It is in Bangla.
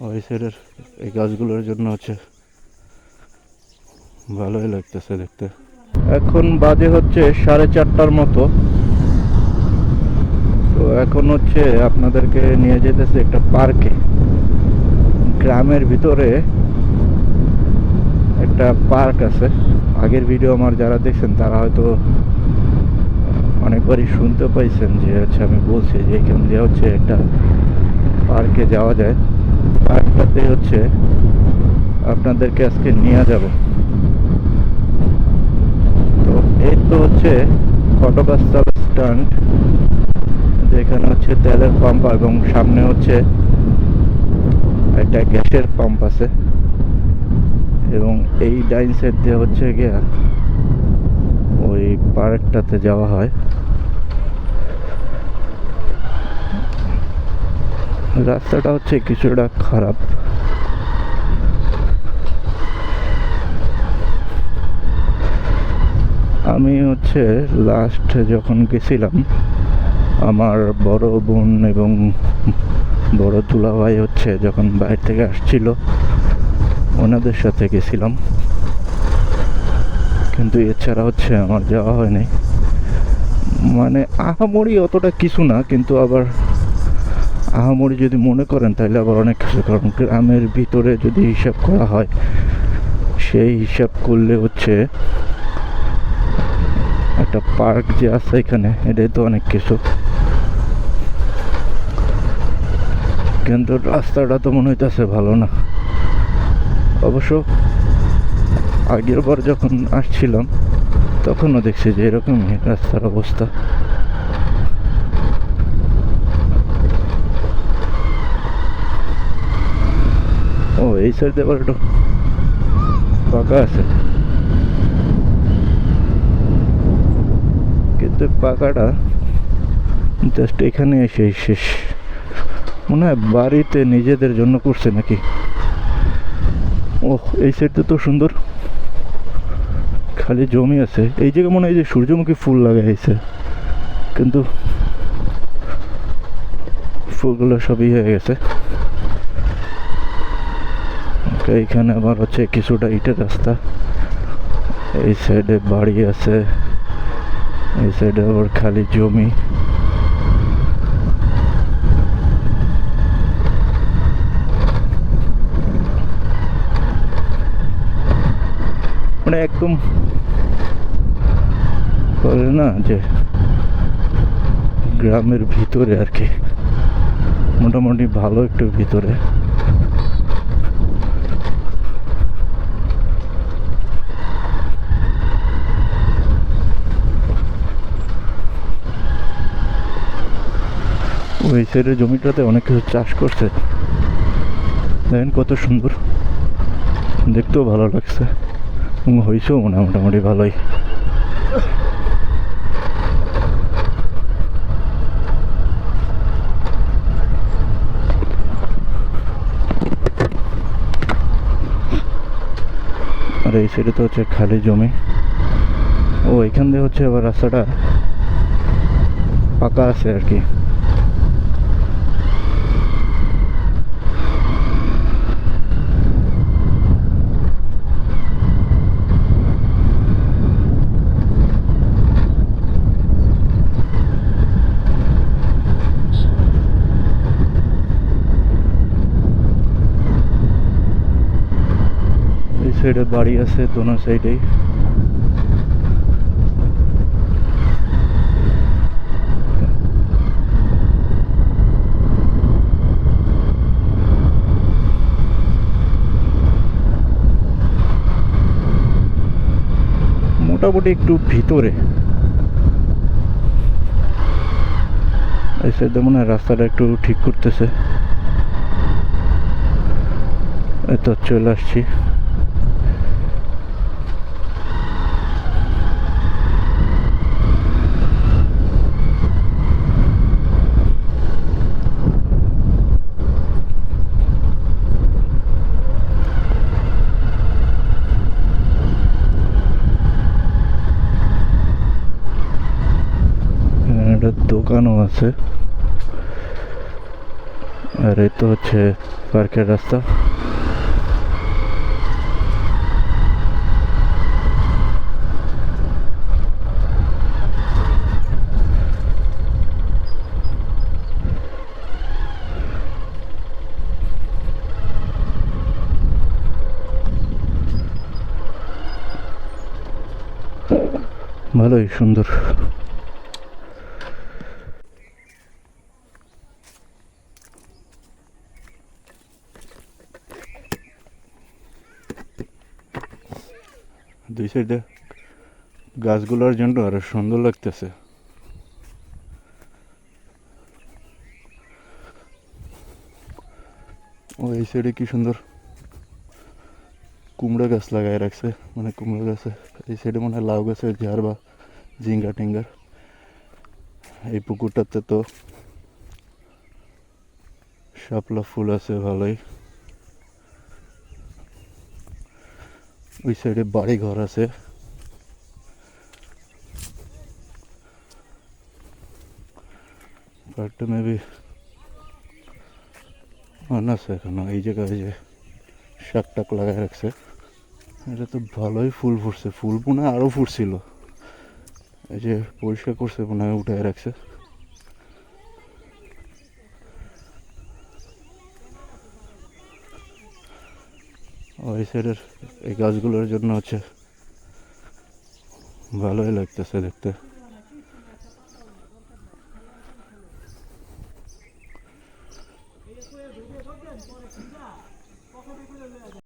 ওই সাইডের এই গাছগুলোর জন্য হচ্ছে ভালোই লাগতেছে দেখতে। এখন বাজে হচ্ছে 4:30টার মতো। তো এখন হচ্ছে আপনাদেরকে নিয়ে যেতেছে একটা পার্কে, গ্রামের ভিতরে একটা পার্ক আছে। আগের ভিডিও আমার যারা দেখছেন তারা হয়তো অনেকবারই শুনতে পাইছেন যে হচ্ছে আমি বলছি যে এখান দিয়ে হচ্ছে একটা পার্কে যাওয়া যায়। পার্কটাতে হচ্ছে আপনাদেরকে আজকে নিয়ে যাব। তো এই তো হচ্ছে কটবাস্তা স্ট্যান্ড, যেখানে হচ্ছে তেলের পাম্প এবং সামনে হচ্ছে একটা গ্যাসের পাম্প আছে, এবং এই ডাইন সাইড দিয়ে হচ্ছে গিয়া ওই পার্কটাতে যাওয়া হয়। রাস্তাটা হচ্ছে কিছুটা খারাপ। আমি হচ্ছে লাস্ট যখন গেছিলাম, আমার বড় বোন এবং বড় দুলাভাই হচ্ছে যখন বাইরে থেকে আসছিল ওনাদের সাথে গেছিলাম, কিন্তু এছাড়া হচ্ছে আমার যাওয়া হয়নি। মানে আহামরি অতটা কিছু না, কিন্তু আবার আহামরি যদি মনে করেন তাহলে আবার অনেক কিছু। কারণ গ্রামের ভিতরে যদি হিসাব করা হয়, সেই হিসাব করলে হচ্ছে একটা পার্ক যে আছে এখানে, এটাই তো অনেক কিছু। কিন্তু রাস্তাটা তো মনে হইতেছে ভালো না। অবশ্য আগের বার যখন আসছিলাম তখনও দেখছি যে এরকমই রাস্তার অবস্থা। ও এই সাইডে আবার একটু ফাঁকা আছে, কিন্তু পাকাটা জাস্ট এখানে এসে শেষ। মনে হয় বাড়িতে নিজেদের জন্য করছে নাকি। ও এই সাইডটা তো সুন্দর, খালি জমি আছে। এই জায়গায় মনে হয় যে সূর্যমুখী ফুল লাগাইছে, কিন্তু ফুলগুলো সবই হয়ে গেছে। এইখানে আবার হচ্ছে কিছুটা ইটের রাস্তা, এই সাইডে বাড়ি আছে, এই সাইডে আবার খালি জমি। মানে একদম বলে না যে গ্রামের ভিতরে আর কি, মোটামুটি ভালো একটু ভিতরে। ওই সাইডের জমিটাতে অনেক কিছু চাষ করছে, দেখেন কত সুন্দর, দেখতেও ভালো লাগছে, হয়েছেও মনে হয় মোটামুটি ভালোই। আর এই সাইডে তো হচ্ছে খালি জমি। ও এখান দিয়ে হচ্ছে আবার রাস্তাটা পাকা আছে আর কি। এই সাইডে বাড়ি আছে দোনো সাইডেই। মোটামুটি একটু ভিতরে। এই সাইডে মনে হয় রাস্তাটা একটু ঠিক করতেছে। এই তো চলে আসছি। এখানে একটা দোকানও আছে, আর এই তো হচ্ছে পার্কের রাস্তা। ভালোই সুন্দর। দুই সাইডে গাছগুলোর জন্য আরো সুন্দর লাগতেছে। ও এই সাইডে কি সুন্দর কুমড়া গাছ লাগাই রাখছে, মানে কুমড়া গাছে। এই সাইডে মনে হয় লাউ গাছের ঝাড় বা ঝিঙ্গা টিঙ্গার। এই পুকুরটাতে তো শাপলা ফুল আছে ভালোই। ওই সাইডে বাড়ি ঘর আছে। পার্কটা মেবি অন আছে এখনো। এই জায়গায় যে শাক টাক লাগাই রাখছে। এটা তো ভালোই ফুল ফুটছে, ফুল মনে হয় আরও ফুটছিল। এই যে পরিষ্কার করছে মনে হয়, উঠায় রাখছে। ওই সাইডের এই গাছগুলোর জন্য হচ্ছে ভালোই লাগতেছে দেখতে।